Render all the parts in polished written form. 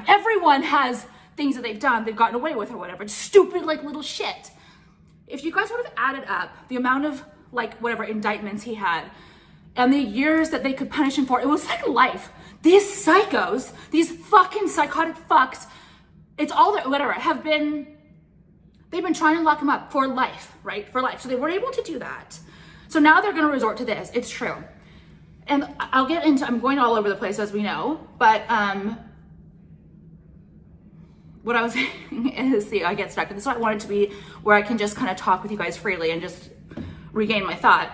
Everyone has things that they've done, they've gotten away with or whatever. It's stupid, like little shit. If you guys would have added up the amount of like whatever indictments he had and the years that they could punish him for, it was like life. These psychos, these fucking psychotic fucks, it's all that whatever they've been trying to lock him up for life, right? For life. So they were able to do that. So now they're going to resort to this. It's true. And I'm going all over the place as we know, but what I was saying is, see, I get stuck. This is why I wanted to be where I can just kind of talk with you guys freely and just regain my thought.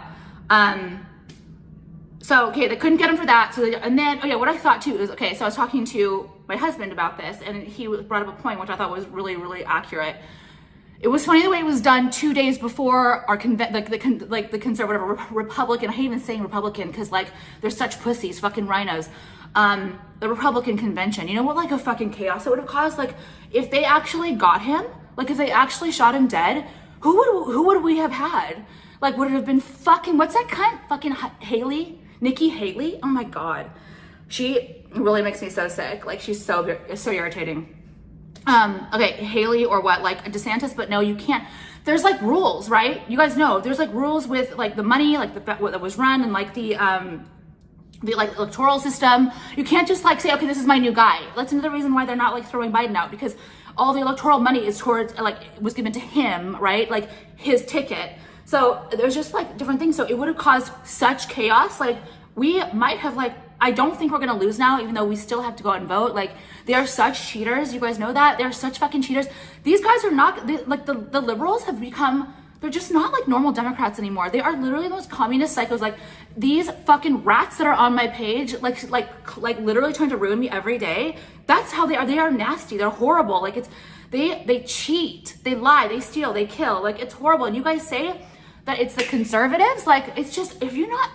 So, okay, they couldn't get him for that. So, and then, oh yeah, what I thought too is, okay, so I was talking to my husband about this and he brought up a point, which I thought was really, really accurate. It was funny the way it was done 2 days before our the conservative Republican, I hate even saying Republican because like they're such pussies, fucking rhinos. The Republican convention, you know what like a fucking chaos it would have caused? Like if they actually got him, like if they actually shot him dead, who would we have had? Like would it have been fucking, what's that cunt? Fucking Haley? Nikki Haley? Oh my God. She really makes me so sick. Like she's so irritating. Okay, Haley or what, like DeSantis, but no, you can't. There's like rules, right? You guys know there's like rules with like the money, like what that was run and like the like electoral system. You can't just like say, okay, this is my new guy. That's another reason why they're not like throwing Biden out, because all the electoral money is towards like was given to him, right? Like his ticket. So there's just like different things. So it would have caused such chaos. Like we might have like, I don't think we're gonna lose now, even though we still have to go out and vote. Like they are such cheaters. You guys know that they're such fucking cheaters. These guys are not like the liberals have become, they're just not like normal Democrats anymore. They are literally the most communist psychos. Like these fucking rats that are on my page, like literally trying to ruin me every day. That's how they are. They are nasty. They're horrible. Like it's, they cheat, they lie, they steal, they kill. Like it's horrible. And you guys say that it's the conservatives. Like it's just, if you're not,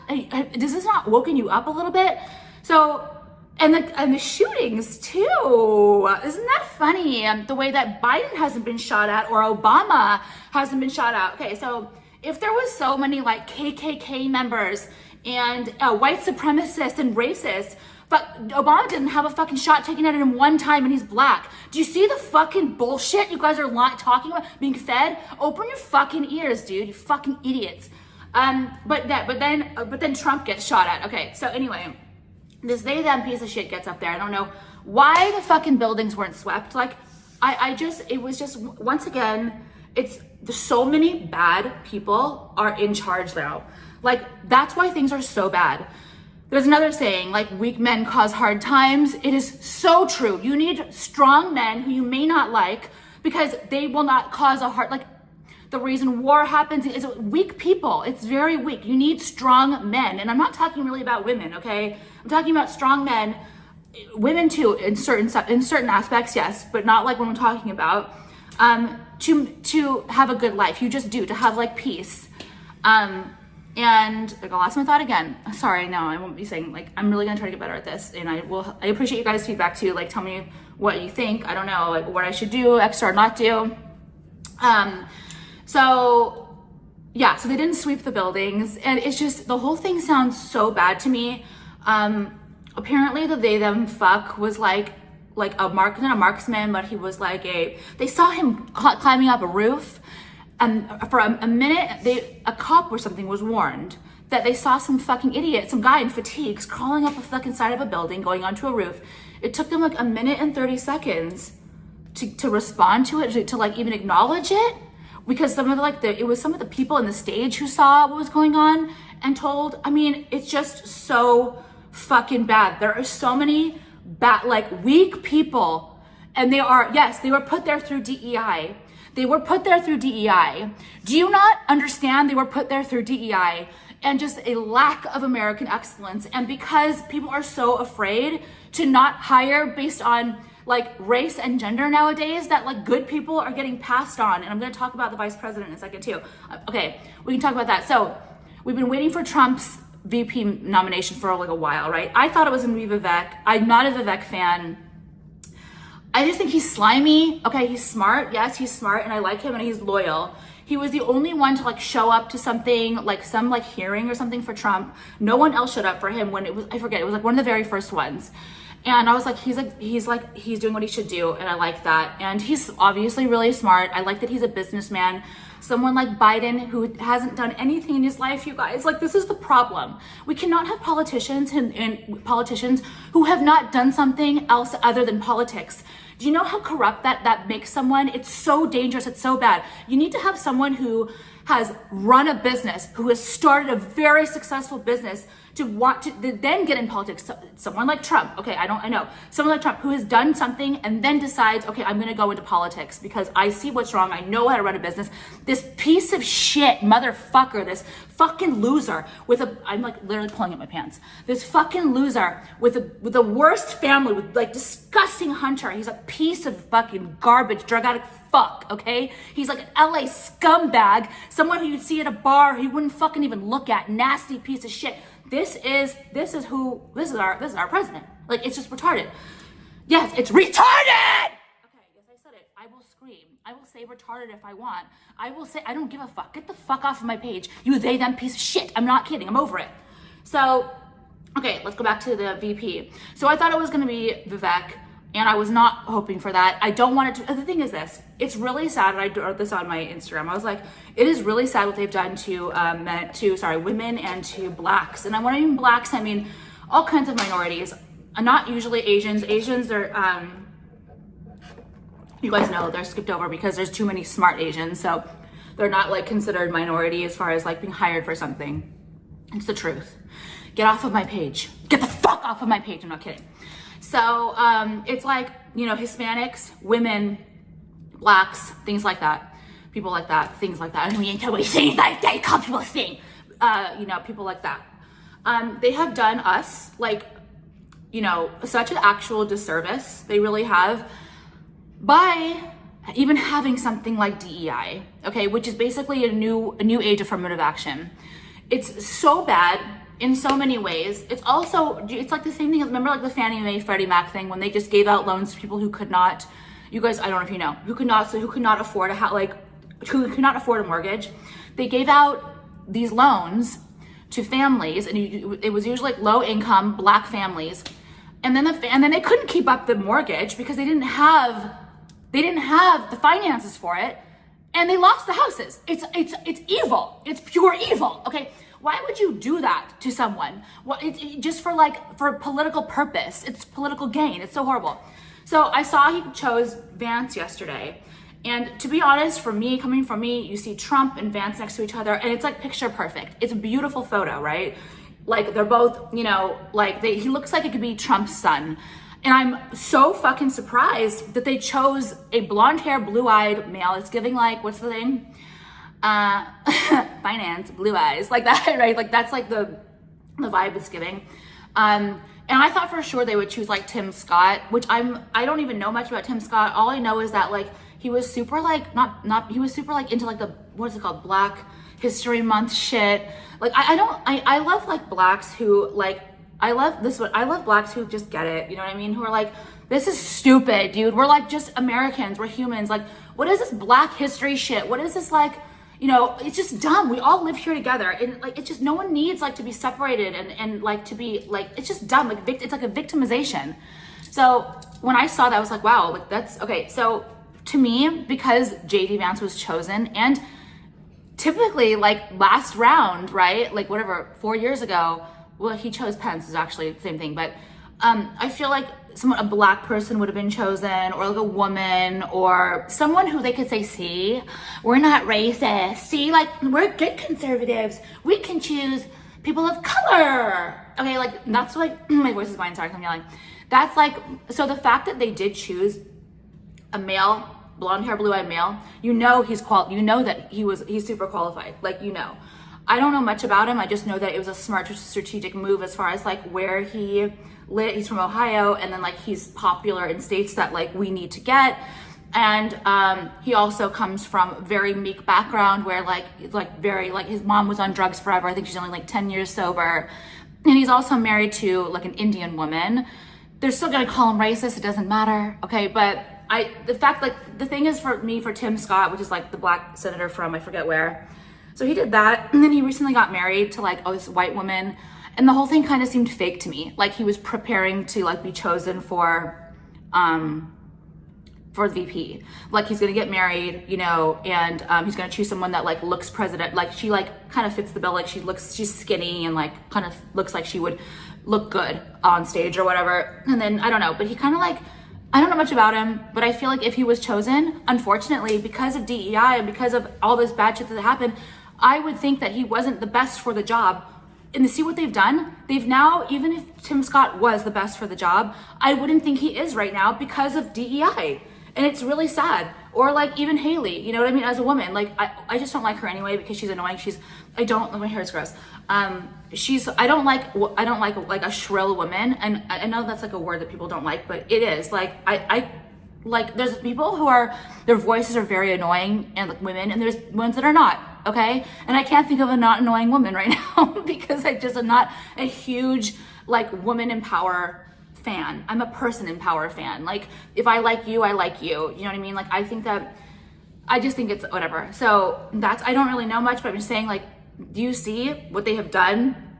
does this not woken you up a little bit? So, and the shootings too. Isn't that funny? The way that Biden hasn't been shot at or Obama hasn't been shot at. Okay, so if there was so many like KKK members and white supremacists and racists, but Obama didn't have a fucking shot taken at him one time and he's black. Do you see the fucking bullshit you guys are talking about being fed? Open your fucking ears, dude, you fucking idiots. But then Trump gets shot at. Okay, so anyway, this they them piece of shit gets up there. I don't know why the fucking buildings weren't swept. Like it was just, once again, there's so many bad people are in charge now. Like that's why things are so bad. There's another saying, like weak men cause hard times. It is so true. You need strong men who you may not like because they will not cause a hard, like the reason war happens is weak people. It's very weak. You need strong men. And I'm not talking really about women, okay? I'm talking about strong men, women too, in certain aspects, yes, but not like what I'm talking about, to have a good life. You just do, to have like peace. And I lost my thought again. Sorry, no, I won't be saying, like, I'm really gonna try to get better at this. And I appreciate you guys' feedback too. Like, tell me what you think. I don't know, like what I should do, extra or not do. So yeah, so they didn't sweep the buildings, and it's just, the whole thing sounds so bad to me. Apparently the they them fuck was like not a marksman, but he was like they saw him climbing up a roof, and for a minute a cop or something was warned that they saw some fucking idiot, some guy in fatigues crawling up a fucking side of a building going onto a roof. It took them like 1 minute and 30 seconds to respond to it, to like even acknowledge it. Because it was some of the people in the stage who saw what was going on and told. I mean, it's just so fucking bad. There are so many bad, like weak people, and they were put there through DEI. They were put there through DEI. Do you not understand? They were put there through DEI and just a lack of American excellence. And because people are so afraid to not hire based on like race and gender nowadays, that like good people are getting passed on. And I'm gonna talk about the vice president in a second too. Okay, we can talk about that. So we've been waiting for Trump's VP nomination for like a while, right? I thought it was gonna be Vivek. I'm not a Vivek fan. I just think he's slimy. Okay, he's smart. Yes, he's smart and I like him and he's loyal. He was the only one to like show up to something, like some like hearing or something for Trump. No one else showed up for him when it was, I forget, it was like one of the very first ones. And I was like, he's doing what he should do. And I like that. And he's obviously really smart. I like that he's a businessman. Someone like Biden who hasn't done anything in his life, you guys, like this is the problem. We cannot have politicians and politicians who have not done something else other than politics. Do you know how corrupt that makes someone? It's so dangerous. It's so bad. You need to have someone who has run a business, who has started a very successful business to want to then get in politics. So, someone like Trump, okay, I know. Someone like Trump who has done something and then decides, okay, I'm gonna go into politics because I see what's wrong. I know how to run a business. This piece of shit motherfucker, this fucking loser I'm like literally pulling up my pants. This fucking loser with the worst family, with like disgusting hunter. He's a piece of fucking garbage, drug addict fuck, okay? He's like an LA scumbag, someone who you'd see at a bar who you wouldn't fucking even look at, nasty piece of shit. This is our president. Like, it's just retarded. Yes, it's retarded! Okay, yes, I said it. I will scream. I will say retarded if I want. I will say, I don't give a fuck. Get the fuck off of my page. You, they, them piece of shit. I'm not kidding. I'm over it. So, okay, let's go back to the VP. So I thought it was going to be Vivek, and I was not hoping for that. I don't want it to, the thing is this, it's really sad, and I wrote this on my Instagram. I was like, it is really sad what they've done to women and to blacks. And when I mean blacks, I mean all kinds of minorities. Not usually Asians. Asians are, you guys know, they're skipped over because there's too many smart Asians. So they're not like considered minority as far as like being hired for something. It's the truth. Get off of my page. Get the fuck off of my page. I'm not kidding. So it's like, you know, Hispanics, women, blacks, things like that. People like that, things like that. I mean, until we things like that, call people thing. You know, people like that. They have done us like, you know, such an actual disservice. They really have, by even having something like DEI, okay, which is basically a new age affirmative action. It's so bad in so many ways. It's also, it's like the same thing as, remember like the Fannie Mae, Freddie Mac thing when they just gave out loans to people who could not, you guys, I don't know if you know, who could not afford who could not afford a mortgage. They gave out these loans to families, and it was usually like low income black families. And then they couldn't keep up the mortgage because they didn't have the finances for it, and they lost the houses. It's evil. It's pure evil. Okay, why would you do that to someone? Well, just for political purpose. It's political gain. It's so horrible. So I saw he chose Vance yesterday, and to be honest, coming from me, you see Trump and Vance next to each other, and it's like picture perfect. It's a beautiful photo, right? Like they're both, you know, like he looks like it could be Trump's son. And I'm so fucking surprised that they chose a blonde hair, blue-eyed male. It's giving like, what's the thing? Finance, blue eyes, like that, right? Like that's like the vibe it's giving. And I thought for sure they would choose like Tim Scott, which I don't even know much about Tim Scott. All I know is that like he was super like, he was super like into like the, what is it called? Black History Month shit. Like I love like blacks who like, I love blacks who just get it, you know what I mean? Who are like, this is stupid, dude. We're like just Americans, we're humans. Like, what is this black history shit? What is this like, you know, it's just dumb. We all live here together. And like, it's just, no one needs like to be separated and like to be like, it's just dumb. Like it's like a victimization. So when I saw that, I was like, wow, like that's, okay. So to me, because JD Vance was chosen, and typically like last round, right? Like whatever, 4 years ago, well, he chose Pence, is actually the same thing, but I feel like a black person would have been chosen, or like a woman, or someone who they could say, see, we're not racist. See, like, we're good conservatives. We can choose people of color. Okay, like, that's like, my voice is going, sorry, I'm yelling. That's like, so the fact that they did choose a male, blonde hair, blue-eyed male, you know you know that he's super qualified, like, you know. I don't know much about him. I just know that it was a smart strategic move as far as like where he lit. He's from Ohio, and then like he's popular in states that like we need to get. And he also comes from a very meek background where like very like his mom was on drugs forever. I think she's only like 10 years sober. And he's also married to like an Indian woman. They're still gonna call him racist. It doesn't matter. Okay, but the thing is for Tim Scott, which is like the black senator from I forget where. So he did that, and then he recently got married to like this white woman, And the whole thing kind of seemed fake to me. Like he was preparing to like be chosen for the VP. Like he's gonna get married, you know, and he's gonna choose someone that like looks president, like she like kind of fits the bill, like she's skinny and like kind of looks like she would look good on stage or whatever. And then I don't know, but he kind of like, I don't know much about him, but I feel like if he was chosen, unfortunately, because of DEI and because of all this bad shit that happened, I would think that he wasn't the best for the job. And to see what they've done, they've now, even if Tim Scott was the best for the job, I wouldn't think he is right now because of DEI. And it's really sad. Or like even Haley, you know what I mean? As a woman, like I just don't like her anyway because she's annoying. My hair is gross. I don't like a shrill woman. And I know that's like a word that people don't like, but it is like, I like there's people who are, their voices are very annoying and like women, and there's ones that are not, okay? And I can't think of a not annoying woman right now because I just am not a huge like woman in power fan. I'm a person in power fan. Like if I like you, I like you. You know what I mean? Like I just think it's whatever. So I don't really know much, but I'm just saying, like, do you see what they have done?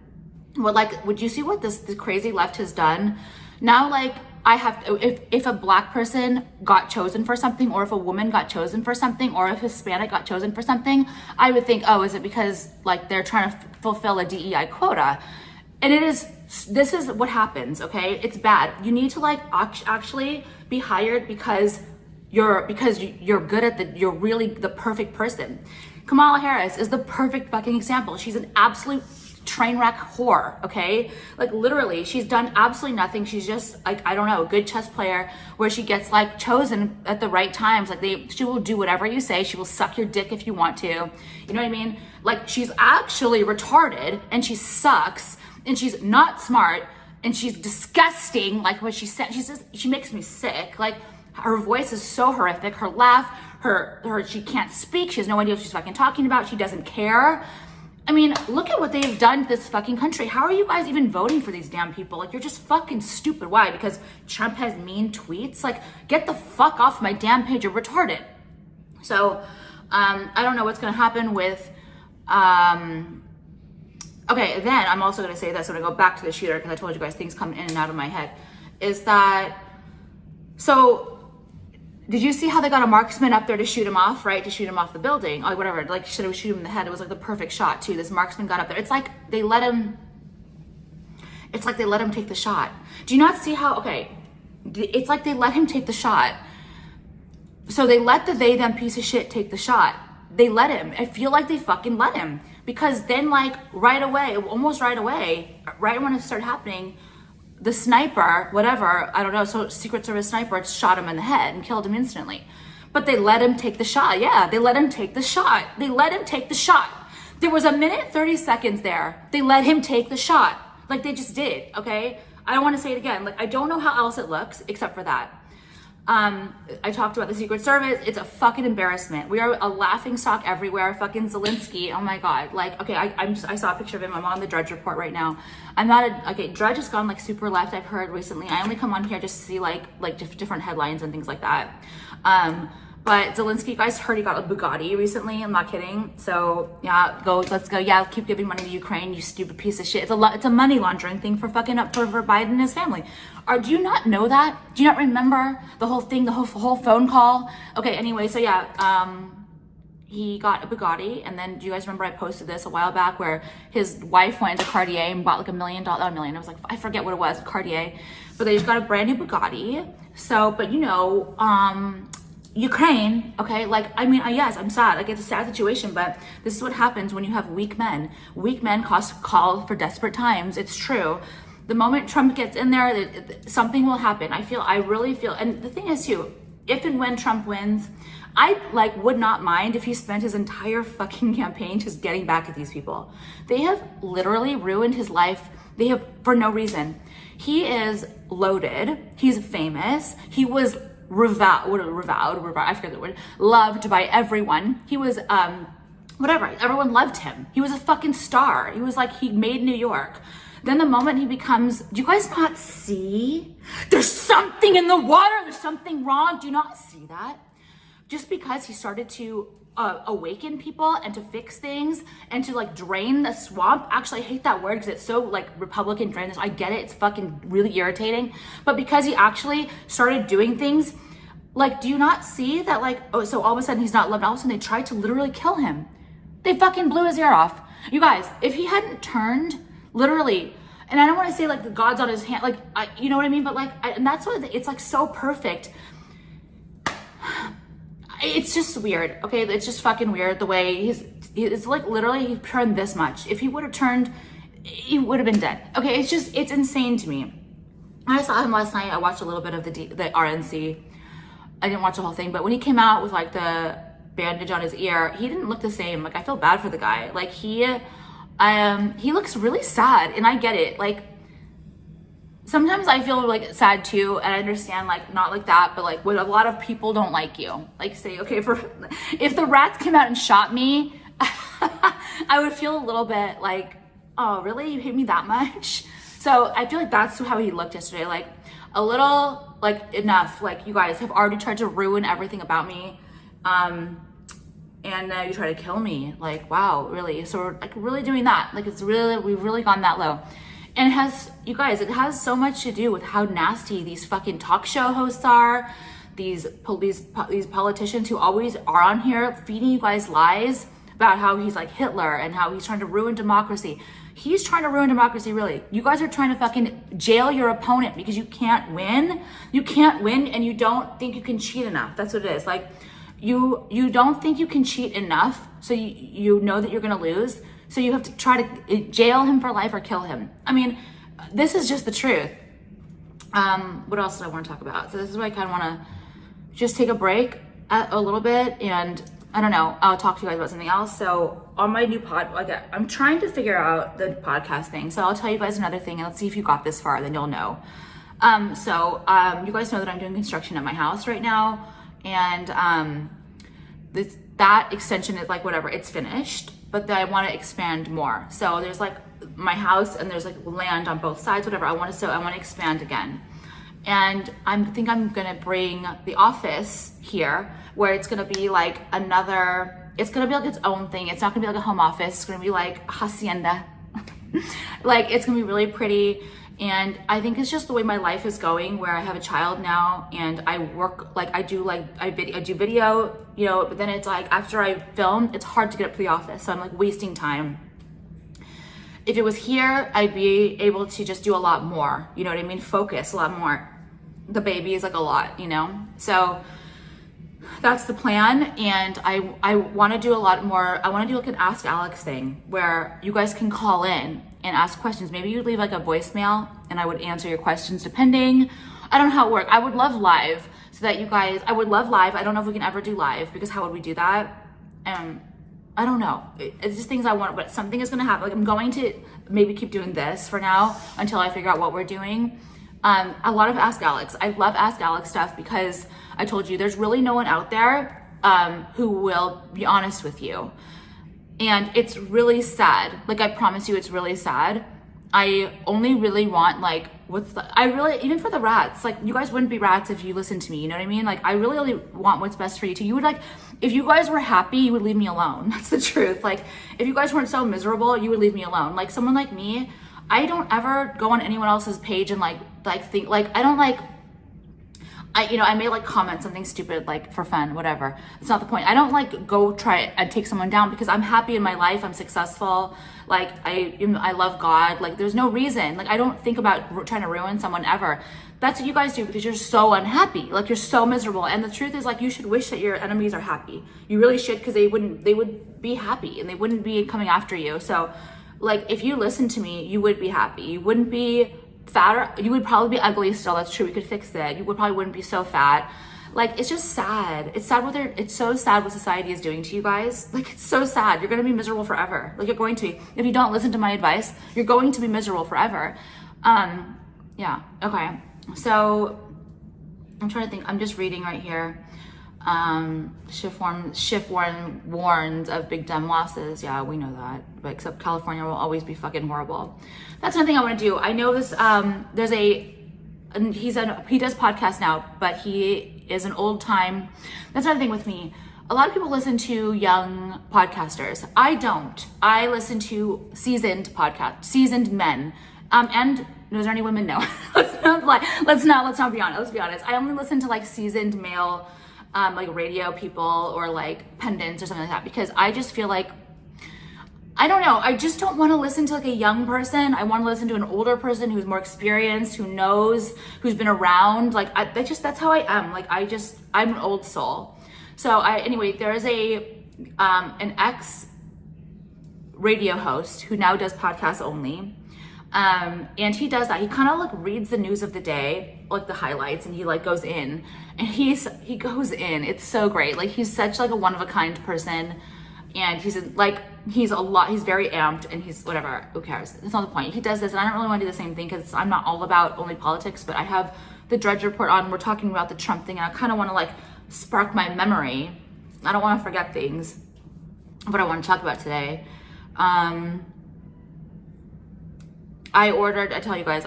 Would you see what the crazy left has done? Now, like, if a black person got chosen for something, or if a woman got chosen for something, or if Hispanic got chosen for something, I would think, oh, is it because like they're trying to fulfill a DEI quota? And this is what happens, okay? It's bad. You need to like actually be hired because you're good at you're really the perfect person. Kamala Harris is the perfect fucking example. She's an absolute train wreck whore, okay? Like literally, she's done absolutely nothing. She's just like, I don't know, a good chess player where she gets like chosen at the right times. Like she will do whatever you say. She will suck your dick if you want to. You know what I mean? Like she's actually retarded and she sucks and she's not smart and she's disgusting. Like what she said, she makes me sick. Like her voice is so horrific. Her laugh, she can't speak. She has no idea what she's fucking talking about. She doesn't care. I mean, look at what they've done to this fucking country. How are you guys even voting for these damn people? Like, you're just fucking stupid. Why? Because Trump has mean tweets? Like, get the fuck off my damn page. You're retarded. So, I don't know what's going to happen with, okay, then I'm also going to say this when I go back to the shooter, because I told you guys things come in and out of my head, is that, so, did you see how they got a marksman up there to shoot him off, right? To shoot him off the building, or whatever. Like, should have shoot him in the head. It was like the perfect shot too. This marksman got up there. It's like they let him take the shot. Do you not see how? Okay, it's like they let him take the shot. So they let the they them piece of shit take the shot. They let him. I feel like they fucking let him, because then like almost right away, right when it started happening, the sniper, whatever, I don't know, so Secret Service sniper shot him in the head and killed him instantly. But they let him take the shot. Yeah, they let him take the shot. They let him take the shot. There was a minute, 30 seconds there. They let him take the shot. Like they just did, okay? I don't want to say it again. Like, I don't know how else it looks except for that. I talked about the Secret Service. It's a fucking embarrassment. We are a laughing stock everywhere. Fucking Zelensky. Oh my God. Like, okay, I saw a picture of him. I'm on the Drudge Report right now. Drudge has gone like super left, I've heard recently. I only come on here just to see like different headlines and things like that. But Zelensky, you guys heard he got a Bugatti recently. I'm not kidding. So yeah, let's go. Yeah, keep giving money to Ukraine, you stupid piece of shit. It's a money laundering thing for fucking up for Biden and his family. Do you not know that? Do you not remember the whole thing, the whole phone call? Okay, anyway, so yeah, he got a Bugatti, and then do you guys remember I posted this a while back where his wife went to Cartier and bought like $1 million, I was like, I forget what it was, Cartier, but they just got a brand new Bugatti. So, but you know, Ukraine, okay, like, I mean, yes, I'm sad, like, it's a sad situation, but this is what happens when you have weak men. Weak men call for desperate times. It's true. The moment Trump gets in there, something will happen. I really feel, and the thing is too, if and when Trump wins, I would not mind if he spent his entire fucking campaign just getting back at these people. They have literally ruined his life. They have, for no reason. He is loaded. He's famous. He was reviled, I forget the word, loved by everyone. He was, whatever, everyone loved him. He was a fucking star. He was like, he made New York. Then the moment he becomes, do you guys not see? There's something in the water. There's something wrong. Do you not see that? just because he started to awaken people and to fix things and to like drain the swamp. Actually, I hate that word because it's so like Republican, drain this. I get it, it's fucking really irritating. But because he actually started doing things, like, do you not see that, like, oh, so all of a sudden he's not loved, all of a sudden they tried to literally kill him. They fucking blew his ear off. You guys, if he hadn't turned, literally, and I don't want to say like the God's on his hand, like, you know what I mean? But like, and that's what, it's like so perfect. It's just weird, okay? It's just fucking weird the way it's like literally he turned this much. If he would have turned, he would have been dead. Okay, it's insane to me. I saw him last night. I watched a little bit of the RNC. I didn't watch the whole thing, but when he came out with like the bandage on his ear, he didn't look the same. Like, I feel bad for the guy. Like, he looks really sad, and I get it. Like, sometimes I feel like sad too, and I understand, like, not like that, but like when a lot of people don't like you, like, say, okay, if the rats came out and shot me, I would feel a little bit like, oh, really? You hate me that much? So I feel like that's how he looked yesterday. Like, a little, like, enough. Like, you guys have already tried to ruin everything about me. And now you try to kill me. Like, wow, really? So we're like really doing that. Like, we've really gone that low. And it has, you guys, it has so much to do with how nasty these fucking talk show hosts are. These politicians who always are on here feeding you guys lies about how he's like Hitler and how he's trying to ruin democracy. He's trying to ruin democracy, really. You guys are trying to fucking jail your opponent because you can't win. You can't win, and you don't think you can cheat enough. That's what it is. Like, you don't think you can cheat enough, so you know that you're gonna lose. So you have to try to jail him for life or kill him. I mean, this is just the truth. What else did I want to talk about? So this is why I kind of want to just take a break a little bit, and I don't know, I'll talk to you guys about something else. So on my new I'm trying to figure out the podcast thing. So I'll tell you guys another thing, and let's see if you got this far, then you'll know. You guys know that I'm doing construction at my house right now, and that extension is like, whatever, it's finished, but then I want to expand more. So there's like my house and there's like land on both sides, whatever. I want to expand again. And I think I'm gonna bring the office here, where it's gonna be like it's gonna be like its own thing. It's not gonna be like a home office. It's gonna be like a hacienda. Like, it's gonna be really pretty. And I think it's just the way my life is going, where I have a child now and I work, like, I do video, you know, but then it's like, after I film, it's hard to get up to the office. So I'm like wasting time. If it was here, I'd be able to just do a lot more, you know what I mean? Focus a lot more. The baby is like a lot, you know? So that's the plan. And I want to do a lot more. I want to do like an Ask Alex thing where you guys can call in and ask questions. Maybe you'd leave like a voicemail and I would answer your questions depending. I don't know how it works. I would love live, so that you guys, I would love live. I don't know if we can ever do live, because how would we do that? I don't know. It's just things I want, but something is going to happen. Like, I'm going to maybe keep doing this for now until I figure out what we're doing. A lot of Ask Alex. I love Ask Alex stuff because I told you there's really no one out there who will be honest with you. And it's really sad. Like, I promise you, it's really sad. I only really want, like, even for the rats, like, you guys wouldn't be rats if you listened to me, you know what I mean? Like, I really only want what's best for you too. You would, like, if you guys were happy, you would leave me alone. That's the truth. Like, if you guys weren't so miserable, you would leave me alone. Like, someone like me, I don't ever go on anyone else's page and think, like, I don't like, I may like comment something stupid, like, for fun, whatever. It's not the point. I don't like go try and take someone down, because I'm happy in my life. I'm successful. Like, I love God. Like, there's no reason. Like, I don't think about trying to ruin someone ever. That's what you guys do, because you're so unhappy. Like, you're so miserable. And the truth is, like, you should wish that your enemies are happy. You really should, because they would be happy and they wouldn't be coming after you. So, like, if you listen to me, you would be happy. You wouldn't be fat, or you would probably be ugly still. That's true. We could fix that. You probably wouldn't be so fat. Like, it's just sad. It's sad it's so sad what society is doing to you guys. Like, it's so sad. You're going to be miserable forever. Like, you're going to be. If you don't listen to my advice, you're going to be miserable forever. Yeah. Okay. So I'm trying to think. I'm just reading right here. Shift warns of big dumb losses. Yeah, we know that. But except California will always be fucking horrible. That's one thing I want to do. I know this. He does podcasts now, but he is an old time. That's another thing with me. A lot of people listen to young podcasters. I don't. I listen to seasoned men. And is there any women? No. Let's not be honest. Let's be honest. I only listen to like seasoned male, like radio people or like pundits or something like that, because I just feel like, I don't know, I just don't want to listen to like a young person. I want to listen to an older person who's more experienced, who knows, who's been around. Like that's how I am. Like I'm an old soul. So anyway, there is an ex radio host who now does podcasts only. And he does that. He kind of like reads the news of the day, like the highlights, and he like goes in and he goes in. It's so great. Like he's such like a one of a kind person, and he's very amped, and he's whatever, who cares? It's not the point. He does this, and I don't really want to do the same thing because I'm not all about only politics, but I have the Drudge Report on. We're talking about the Trump thing, and I kind of want to like spark my memory. I don't want to forget things, but I want to talk about today. I tell you guys,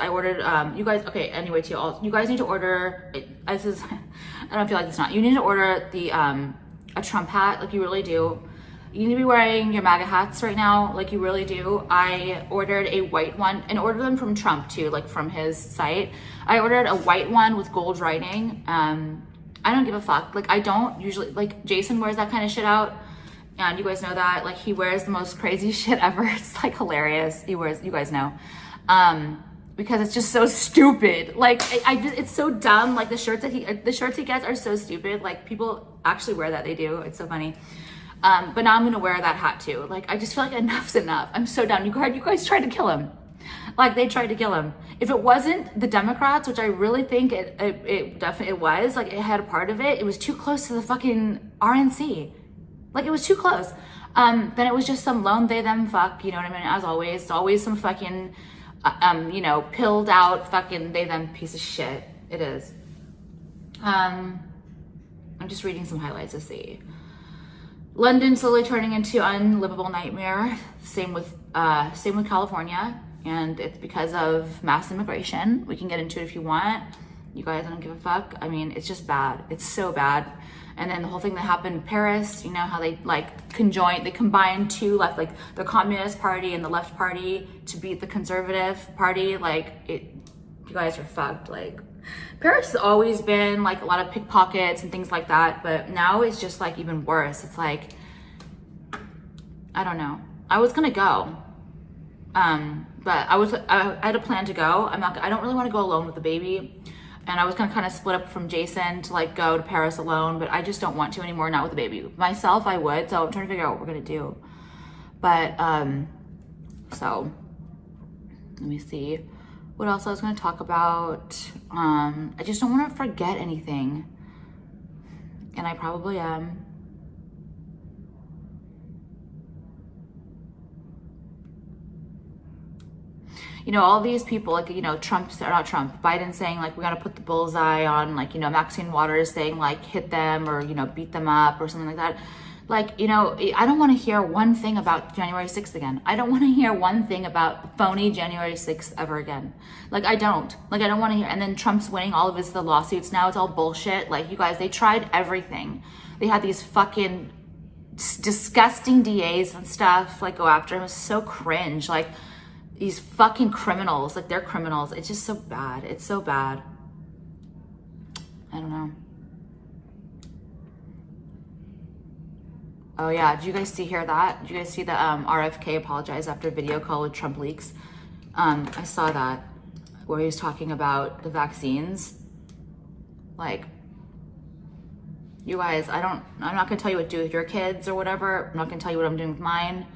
you guys, okay, anyway, you guys need to order, I don't feel like it's not, you need to order a Trump hat, like you really do. You need to be wearing your MAGA hats right now, like you really do. I ordered a white one, and ordered them from Trump too, like from his site. I ordered a white one with gold writing. I don't give a fuck. Like I don't usually, like Jason wears that kind of shit out. And you guys know that, like he wears the most crazy shit ever. It's like hilarious. You guys know. Because it's just so stupid. Like it's so dumb. Like the shirts he gets are so stupid. Like people actually wear that. They do. It's so funny. But now I'm gonna wear that hat too. Like I just feel like enough's enough. I'm so done. You guys tried to kill him. Like they tried to kill him. If it wasn't the Democrats, which I really think it definitely was, like it had a part of it. It was too close to the fucking RNC. Like it was too close. Then it was just some lone they them fuck. You know what I mean? As always, it's always some fucking pilled out fucking they them piece of shit. It is. I'm just reading some highlights to see. London slowly turning into unlivable nightmare. Same with California, and it's because of mass immigration. We can get into it if you want. You guys, I don't give a fuck. I mean, it's just bad. It's so bad. And then the whole thing that happened in Paris, you know how they combined two left, like the Communist Party and the Left Party to beat the Conservative Party. You guys are fucked. Like Paris has always been like a lot of pickpockets and things like that, but now it's just like even worse. It's like, I don't know. I was gonna go, but I had a plan to go. I don't really want to go alone with the baby. And I was gonna kind of split up from Jason to like go to Paris alone, but I just don't want to anymore, not with the baby. Myself, I would, so I'm trying to figure out what we're gonna do. But, so, let me see what else I was gonna talk about. I just don't wanna forget anything. And I probably am. You know, all these people, like, you know, Biden saying, like, we got to put the bullseye on, like, you know, Maxine Waters saying, like, hit them or, you know, beat them up or something like that. Like, you know, I don't want to hear one thing about January 6th again. I don't want to hear one thing about phony January 6th ever again. Like, I don't want to hear. And then Trump's winning all of the lawsuits. Now it's all bullshit. Like, you guys, they tried everything. They had these fucking disgusting DAs and stuff, like, go after him. It was so cringe. Like, these fucking criminals, like they're criminals. It's just so bad. It's so bad. I don't know. Oh yeah, did you guys hear that? Did you guys see the RFK apologized after a video call with Trump leaks? I saw that where he was talking about the vaccines. Like, you guys, I'm not gonna tell you what to do with your kids or whatever. I'm not gonna tell you what I'm doing with mine,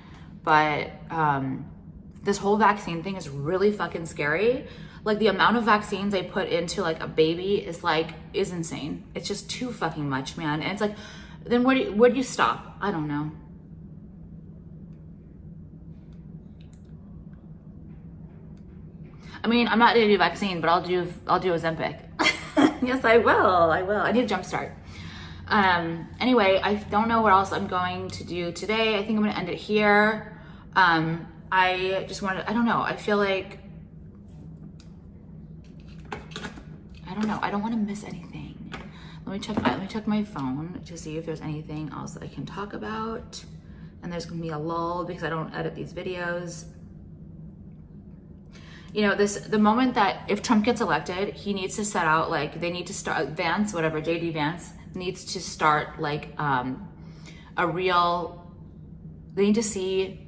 but this whole vaccine thing is really fucking scary. Like the amount of vaccines they put into like a baby is insane. It's just too fucking much, man. And it's like, then where do you stop? I don't know. I mean, I'm not gonna do a vaccine, but I'll do Ozempic. Yes, I will. I need a jump start. Anyway, I don't know what else I'm going to do today. I think I'm gonna end it here. I just wanted, I don't know. I feel like, I don't know. I don't want to miss anything. Let me check my phone to see if there's anything else that I can talk about. And there's gonna be a lull because I don't edit these videos. You know, the moment that if Trump gets elected, he needs to set out, like, they need to start, Vance, whatever, JD Vance needs to start like they need to see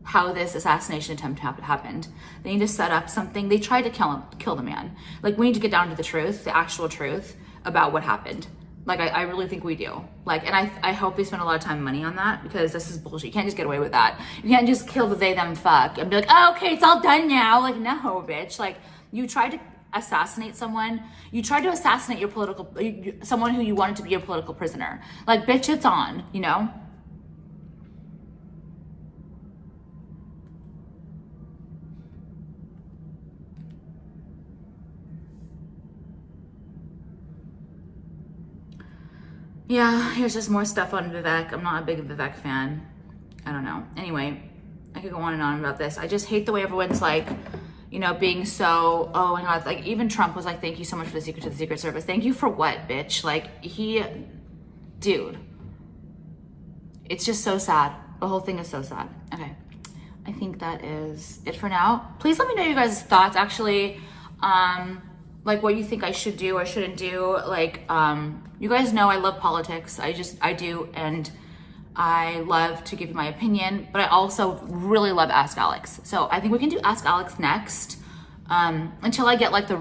how this assassination attempt happened. They need to set up something. They tried to kill the man. Like, we need to get down to the truth, the actual truth about what happened. Like, I really think we do. Like, and I hope they spend a lot of time and money on that, because this is bullshit. You can't just get away with that. You can't just kill the they, them, fuck and be like, oh, okay, it's all done now. Like, no, bitch. Like, you tried to assassinate someone. You tried to assassinate someone who you wanted to be your political prisoner. Like, bitch, it's on, you know? Yeah, here's just more stuff on Vivek. I'm not a big Vivek fan. I don't know. Anyway, I could go on and on about this. I just hate the way everyone's like, you know, being so, oh my God, like even Trump was like, thank you so much for the Secret Service. Thank you for what, bitch? Like, dude, it's just so sad. The whole thing is so sad. Okay, I think that is it for now. Please let me know you guys' thoughts, actually. Like what you think I should do or shouldn't do. Like, you guys know I love politics. I do. And I love to give you my opinion, but I also really love Ask Alex. So I think we can do Ask Alex next, until I get like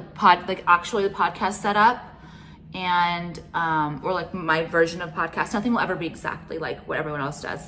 actually the podcast set up, and, or like my version of podcast. Nothing will ever be exactly like what everyone else does.